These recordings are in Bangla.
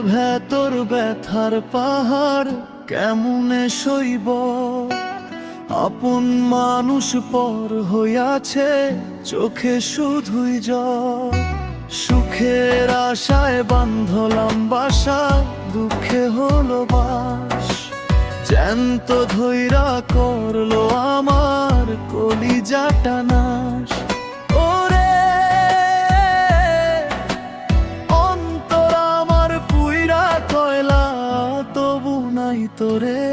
ভেতর ব্যথার পাহাড় কেমনে সইব, আপন মানুষ পর হইয়াছে চোখে শুধুই জল। সুখের আশায় বাঁধলাম বাসা, দুঃখে হলো বাস। জ্যান্ত ধৈরা করলো আমার কলিজাটা নাশ। ওরে অন্তর আমার পুইরা কয়লা, তবু নাই তোরে।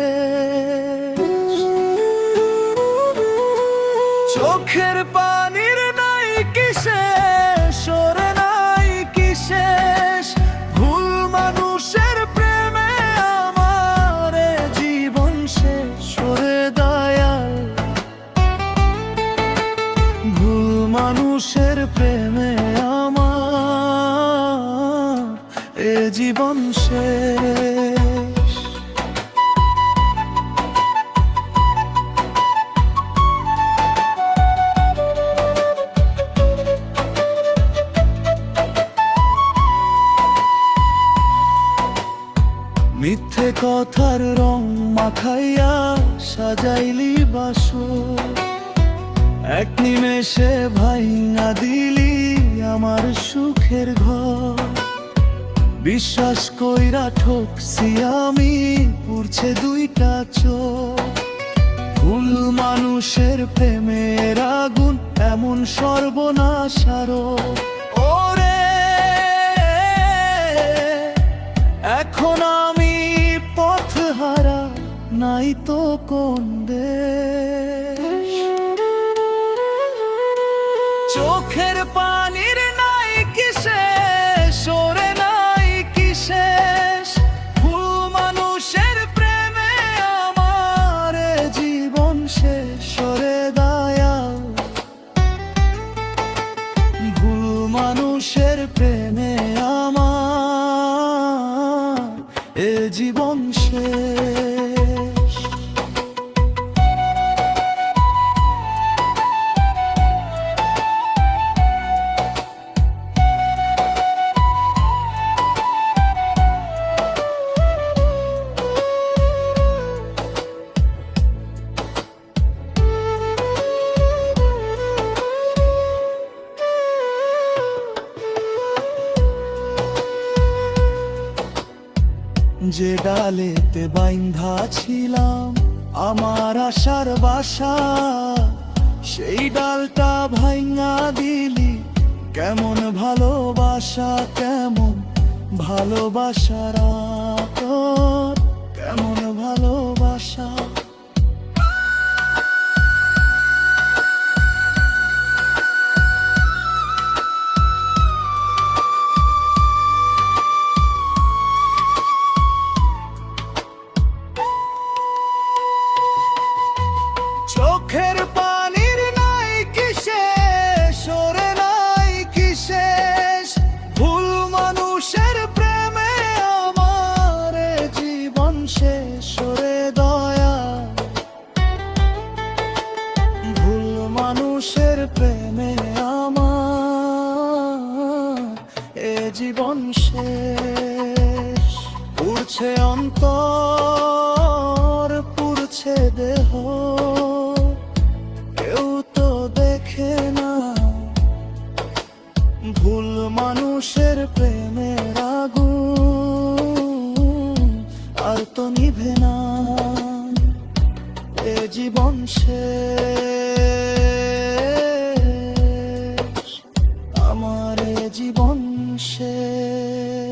চোখের পানির নাই কি শেষ, ওরে নাই কি শেষ। ভুল মানুষের প্রেমে আমার জীবন শেষ, ওরে দয়াল। ভুল মানুষের প্রেমে আমার এ জীবন শেষ। মিথ্যে কথার রং মাখাইয়া সাজাইলি বাসর, এক নিমেষে ভাইঙা দিলি আমার সুখের ঘর। বিশ্বাস কইরা ঠকছি আমি, পুড়ছে দুইটা চোখ। ভুল মানুষের প্রেমের আগুন এমন সর্বনাশ আরো। ওরে এখন আমি পথহারা, নাই তো কোন দেশ। চোখের পানির নাই কি শেষ, ওরে নাই কি শেষ। ভুল মানুষের প্রেমে আমার জীবন শেষ, ওরে দয়াল। ভুল মানুষের প্রেমে আমার এ জীবন শেষ। যে ডালেতে বাইন্ধা ছিলাম আমার আশার বাসা, সেই ডালটা ভাঙা দিলি। কেমন ভালোবাসা, কেমন ভালোবাসার আদর, কেমন ভালোবাসা। চোখের পানির নাই কি শেষ, ওরে নাই কি শেষ। ভুল মানুষের প্রেমে আমার জীবন শেষ, ওরে দয়াল। ভুল মানুষের প্রেমে আমার এ জীবন শেষ। পুড়ছে অন্তর, পুড়ছে দেহ, ভুল মানুষের প্রেমের আগুন আর তো নিভে না। এ জীবন শেষ, আমার এ জীবন শেষ।